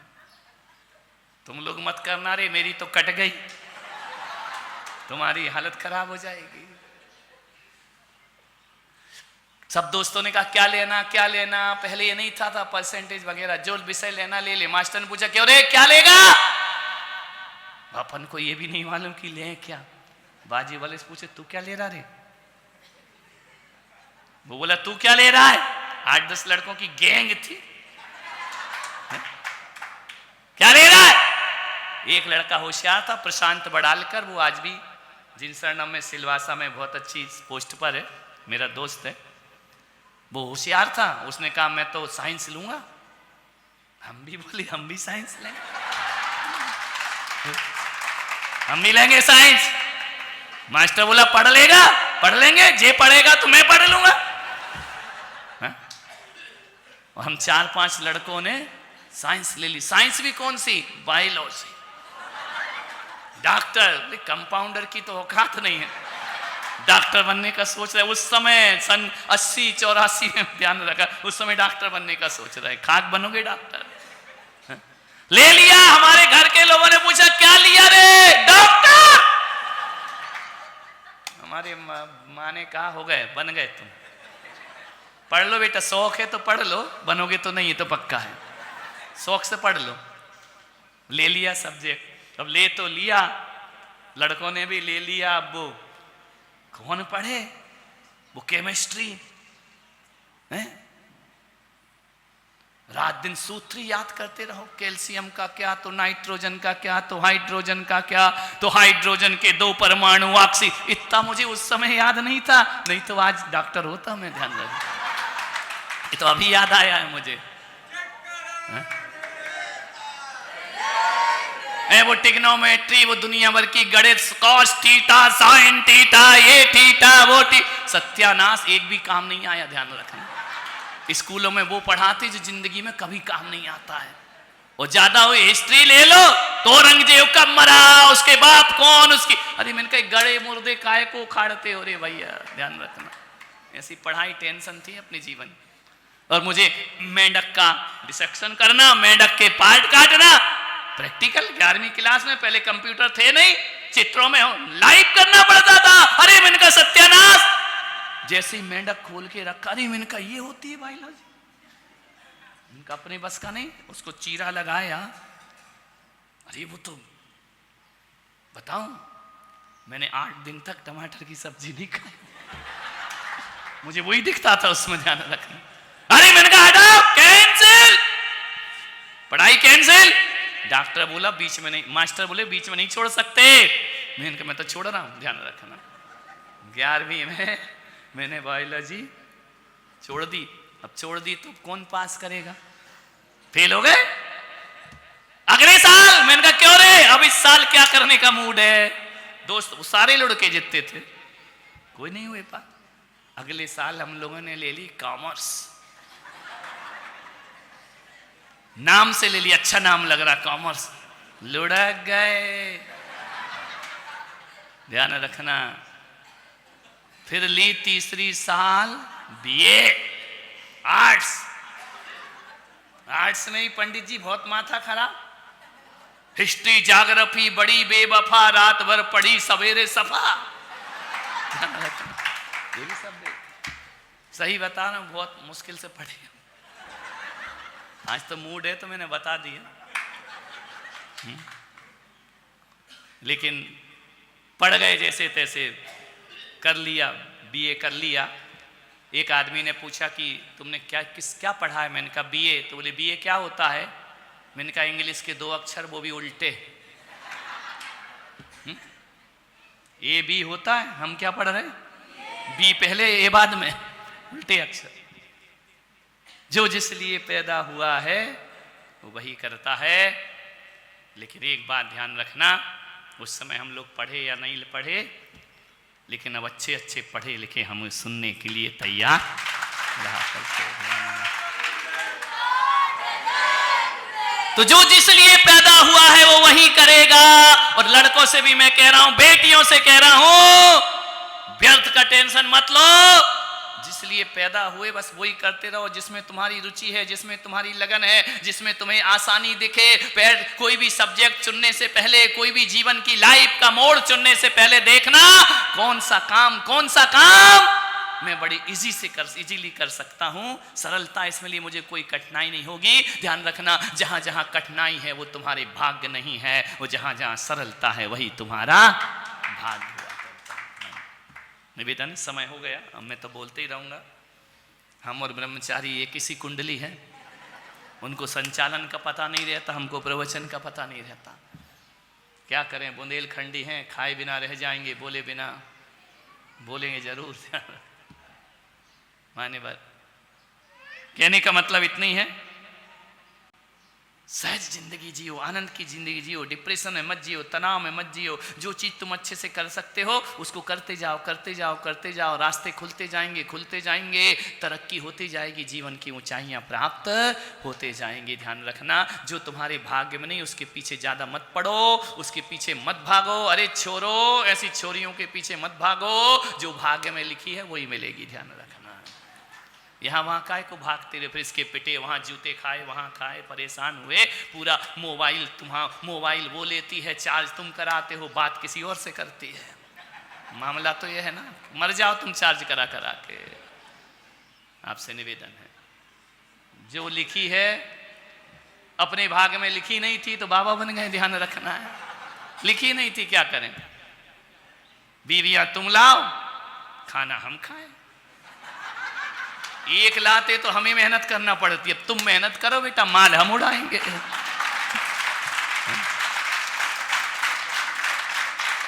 तुम लोग मत करना रे, मेरी तो कट गई, तुम्हारी हालत खराब हो जाएगी। सब दोस्तों ने कहा क्या लेना क्या लेना। पहले ये नहीं था परसेंटेज वगैरह, जो विषय लेना ले ले। मास्टर ने पूछा क्यों रे क्या लेगा? अपन को ये भी नहीं मालूम कि ले क्या। बाजी वाले से पूछे तू क्या ले रहा रे? वो बोला तू क्या ले रहा है? 8-10 लड़कों की गैंग थी। क्या ले रहा है? एक लड़का होशियार था, प्रशांत बड़ालकर, वो आज भी जिनसरनम में सिलवासा में बहुत अच्छी पोस्ट पर है, मेरा दोस्त है। वो होशियार था, उसने कहा मैं तो साइंस लूंगा। हम भी बोले हम भी साइंस लेंगे, हम भी लेंगे साइंस। मास्टर बोला पढ़ लेगा? पढ़ लेंगे, जे पढ़ेगा तो मैं पढ़ लूंगा। और हम 4-5 लड़कों ने साइंस ले ली। साइंस भी कौन सी? बायोलॉजी। डॉक्टर, कंपाउंडर की तो औकात नहीं है, डॉक्टर बनने का सोच रहा है। उस समय सन 80-84 में ध्यान रखा, उस समय डॉक्टर बनने का सोच रहा है। खाक बनोगे डॉक्टर? ले लिया। हमारे घर के लोगों ने पूछा क्या लिया रे? डॉक्टर। हमारे माँ ने कहा हो गए, बन गए तुम, पढ़ लो बेटा, शौक है तो पढ़ लो, बनोगे तो नहीं, ये तो पक्का है, शौक से पढ़ लो। ले लिया सब्जेक्ट। अब ले तो लिया, लड़कों ने भी ले लिया। अब वो कौन पढ़े? वो केमिस्ट्री है, रात दिन सूत्र याद करते रहो, कैल्शियम का क्या, तो नाइट्रोजन का क्या, तो हाइड्रोजन का क्या, तो हाइड्रोजन के 2 परमाणु ऑक्सी। इतना मुझे उस समय याद नहीं था, नहीं तो आज डॉक्टर होता मैं, ध्यान रखना। ये तो अभी याद आया है मुझे। वो टिग्नोमेट्री, वो दुनिया भर की गणित, कॉस थीटा, साइन थीटा, ये थीटा, वो सत्यानाश, एक भी काम नहीं आया, ध्यान रखना। स्कूलों में वो पढ़ाते जो जिंदगी में कभी काम नहीं आता है। और ज्यादा हुई हिस्ट्री ले लो तो औरंगजेब कब मरा, उसके बाप कौन, उसकी, अरे मैंने कहा गड़े मुर्दे काय को उखाड़ते हो रे भैया, ध्यान रखना। ऐसी पढ़ाई टेंशन थी अपने जीवन। और मुझे मेंढक का डिसेक्शन करना, मेंढक के पार्ट काटना, प्रैक्टिकल 11वीं क्लास में, पहले कंप्यूटर थे नहीं, चित्रों में लाइव करना पड़ता था। अरे मैंने कहा सत्यानाश, जैसे ही मेंढक खोल के रखा, अरे मैंने कहा ये होती है बायोलॉजी, इनका अपने बस का नहीं। उसको चीरा लगाया, अरे वो तो बताऊं, मैंने 8 दिन तक टमाटर की सब्जी नहीं खाई, मुझे वही दिखता था उसमें, ध्यान रखना। अरे मैंने कहा हटाओ, कैंसिल, पढ़ाई कैंसिल। डॉक्टर बोला बीच में नहीं, मास्टर बोले बीच में नहीं छोड़ सकते। मैंने कहा मैं तो छोड़ रहा हूं, ध्यान रखना। 11वीं में मैंने बायोलॉजी छोड़ दी। अब छोड़ दी तो कौन पास करेगा? फेल हो गए। अगले साल मैंने कहा क्यों रे, अब इस साल क्या करने का मूड है? दोस्त सारे लड़के जितते थे, कोई नहीं हुए पास। अगले साल हम लोगों ने ले ली कॉमर्स, नाम से ले लिया, अच्छा नाम लग रहा कॉमर्स, लुढ़क गए, ध्यान रखना। फिर ली तीसरी साल बीए आर्ट्स। आर्ट्स में ही पंडित जी बहुत माथा खराब, हिस्ट्री ज्योग्राफी बड़ी बेवफा, रात भर पढ़ी सवेरे सफा। ये भी सब सही बता रहा हूं, बहुत मुश्किल से पढ़े। आज तो मूड है तो मैंने बता दिया, लेकिन पढ़ गए जैसे तैसे, कर लिया, बीए कर लिया। एक आदमी ने पूछा कि तुमने क्या पढ़ा है? मैंने कहा बीए। तो बोले बीए क्या होता है? मैंने कहा इंग्लिश के 2 अक्षर, वो भी उल्टे। ए बी होता है, हम क्या पढ़ रहे हैं? बी पहले ए बाद में, उल्टे अक्षर। जो जिस लिए पैदा हुआ है वो वही करता है। लेकिन एक बात ध्यान रखना, उस समय हम लोग पढ़े या नहीं पढ़े, लेकिन अब अच्छे अच्छे पढ़े लिखे हम सुनने के लिए तैयार रहा करते हैं। तो जो जिस लिए पैदा हुआ है वो वही करेगा। और लड़कों से भी मैं कह रहा हूं, बेटियों से कह रहा हूं, व्यर्थ का टेंशन मत लो। जिस लिए पैदा हुए बस वही करते रहो, जिसमें तुम्हारी रुचि है, जिसमें तुम्हारी लगन है, जिसमें तुम्हें आसानी दिखे। कोई भी सब्जेक्ट चुनने से पहले, कोई भी जीवन की लाइफ का मोड़ चुनने से पहले देखना कौन सा काम मैं बड़ी इजीली कर सकता हूं। सरलता इसमें लिए मुझे कोई कठिनाई नहीं होगी। ध्यान रखना, जहां जहां कठिनाई है वो तुम्हारे भाग्य नहीं है, वो जहां जहां सरलता है वही तुम्हारा भाग्य हुआ करता है। निवेदन, समय हो गया, अब मैं तो बोलते ही रहूंगा। हम और ब्रह्मचारी एक इसी कुंडली है, उनको संचालन का पता नहीं रहता, हमको प्रवचन का पता नहीं रहता। क्या करें, बुंदेलखंडी हैं, खाए बिना रह जाएंगे, बोले बिना बोलेंगे जरूर। माने बात कहने का मतलब इतना ही है, सहज जिंदगी जियो, आनंद की जिंदगी जियो, डिप्रेशन में मत जियो, तनाव में मत जियो। जो चीज तुम अच्छे से कर सकते हो उसको करते जाओ, करते जाओ, करते जाओ, रास्ते खुलते जाएंगे, खुलते जाएंगे, तरक्की होती जाएगी, जीवन की ऊंचाइयां प्राप्त होते जाएंगी। ध्यान रखना, जो तुम्हारे भाग्य में नहीं उसके पीछे ज्यादा मत पड़ो, उसके पीछे मत भागो। अरे छोरो, ऐसी छोरियों के पीछे मत भागो, जो भाग्य में लिखी है वही मिलेगी। ध्यान रखना, यहाँ वहाँ काय को भागते रहे, फिर इसके पिटे, वहाँ जूते खाए, वहाँ खाए, परेशान हुए। पूरा मोबाइल मोबाइल वो लेती है, चार्ज तुम कराते हो, बात किसी और से करती है। मामला तो ये है ना, मर जाओ तुम चार्ज करा करा के। आपसे निवेदन है, जो लिखी है अपने भाग में लिखी नहीं थी तो बाबा बन गए। ध्यान रखना है, लिखी नहीं थी क्या करें, बीवियां तुम लाओ, खाना हम खाएं। एक लाते तो हमें मेहनत करना पड़ती है, अब तुम मेहनत करो बेटा, माल हम उड़ाएंगे।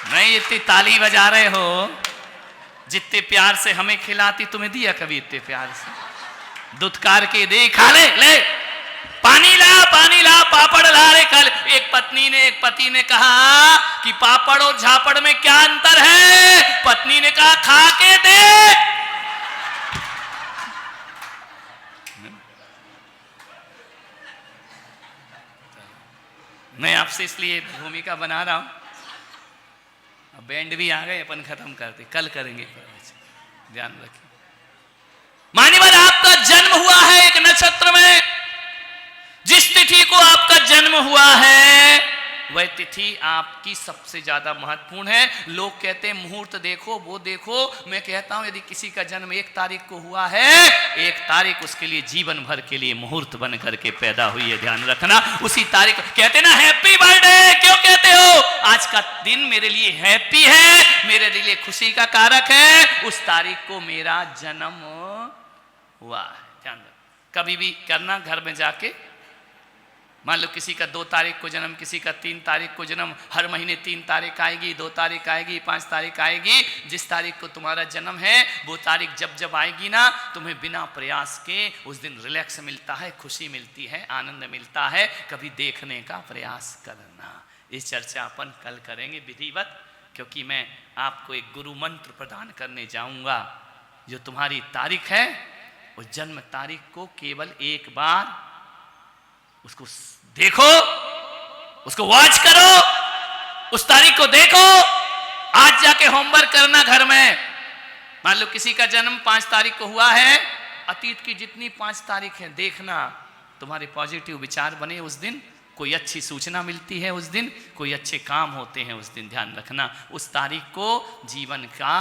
नहीं, इतनी ताली बजा रहे हो, जितने प्यार से हमें खिलाती, तुम्हें दिया कभी इतने प्यार से? दुत्कार के दे, खा ले, ले पानी ला, पापड़ ला रे। कल एक पत्नी ने एक पति ने कहा कि पापड़ और झापड़ में क्या अंतर है? पत्नी ने कहा खा के दे। मैं आपसे इसलिए भूमिका बना रहा हूं, अब बैंड भी आ गए, अपन खत्म करते, कल करेंगे प्रवचन। ध्यान रखिए, मान्यवर आपका जन्म हुआ है एक नक्षत्र में, जिस तिथि को आपका जन्म हुआ है वह तिथि आपकी सबसे ज्यादा महत्वपूर्ण है। लोग कहते हैं मुहूर्त देखो, वो देखो, मैं कहता हूं यदि किसी का जन्म 1 तारीख को हुआ है, 1 तारीख उसके लिए जीवन भर के लिए मुहूर्त बन करके पैदा हुई है। ध्यान रखना, उसी तारीख कहते ना हैप्पी बर्थडे, क्यों कहते हो? आज का दिन मेरे लिए हैप्पी है, मेरे लिए खुशी का कारक है, उस तारीख को मेरा जन्म हुआ है। ध्यान रखना, कभी भी करना घर में जाके, मान लो किसी का 2 तारीख को जन्म, किसी का 3 तारीख को जन्म, हर महीने 3 तारीख आएगी, 2 तारीख आएगी, 5 तारीख आएगी। जिस तारीख को तुम्हारा जन्म है वो तारीख जब जब आएगी ना, तुम्हें बिना प्रयास के उस दिन रिलैक्स मिलता है, खुशी मिलती है, आनंद मिलता है। कभी देखने का प्रयास करना। इस चर्चा अपन कल करेंगे विधिवत, क्योंकि मैं आपको एक गुरु मंत्र प्रदान करने जाऊंगा। जो तुम्हारी तारीख है उस जन्म तारीख को केवल एक बार उसको देखो, उसको वॉच करो, उस तारीख को देखो। आज जाके होमवर्क करना घर में। मान लो किसी का जन्म 5 तारीख को हुआ है, अतीत की जितनी 5 तारीख है देखना, तुम्हारे पॉजिटिव विचार बने उस दिन, कोई अच्छी सूचना मिलती है उस दिन, कोई अच्छे काम होते हैं उस दिन। ध्यान रखना, उस तारीख को जीवन का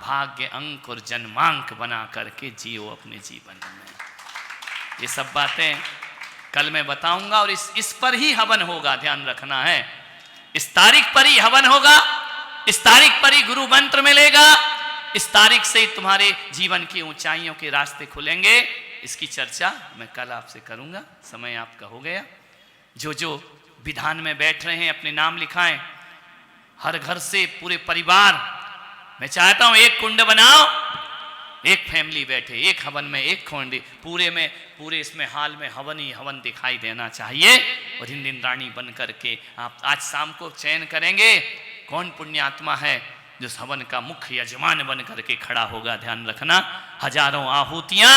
भाग्य अंक और जन्मांक बना करके जियो अपने जीवन में। ये सब बातें कल मैं बताऊंगा, और इस पर ही हवन होगा। ध्यान रखना है, इस तारीख पर ही हवन होगा, इस तारीख पर ही गुरु मंत्र मिलेगा, इस तारीख से ही तुम्हारे जीवन की ऊंचाइयों के रास्ते खुलेंगे। इसकी चर्चा मैं कल आपसे करूंगा। समय आपका हो गया। जो जो विधान में बैठ रहे हैं अपने नाम लिखाएं, हर घर से पूरे परिवार, मैं चाहता हूं एक कुंड बनाओ, एक फैमिली बैठे, एक हवन में, एक खोंडी, पूरे इसमें हाल में हवन ही हवन दिखाई देना चाहिए। और इन दिन रानी बन करके आप आज शाम को चयन करेंगे कौन पुण्यात्मा है जो हवन का मुख्य यजमान बन करके खड़ा होगा। ध्यान रखना, हजारों आहूतियां,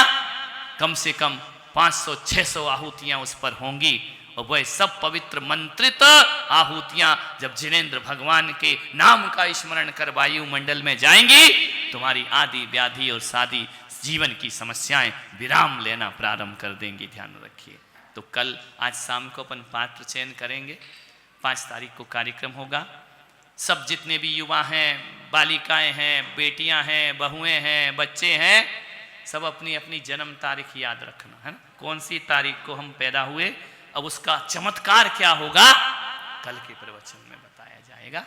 कम से कम 500-600 आहूतियां उस पर होंगी, और वह सब पवित्र मंत्रित आहूतियां जब जिनेंद्र भगवान के नाम का स्मरण कर वायुमंडल में जाएंगी, तुम्हारी आदि व्याधि और सादी जीवन की समस्याएं विराम लेना प्रारंभ कर देंगी। ध्यान रखिए। तो कल आज शाम को अपन पात्र चयन करेंगे, 5 तारीख को कार्यक्रम होगा। सब जितने भी युवा हैं, बालिकाएं हैं, बेटियां हैं, बहुएं हैं, बच्चे हैं, सब अपनी अपनी जन्म तारीख याद रखना है ना, कौन सी तारीख को हम पैदा हुए। अब उसका चमत्कार क्या होगा कल के प्रवचन में बताया जाएगा।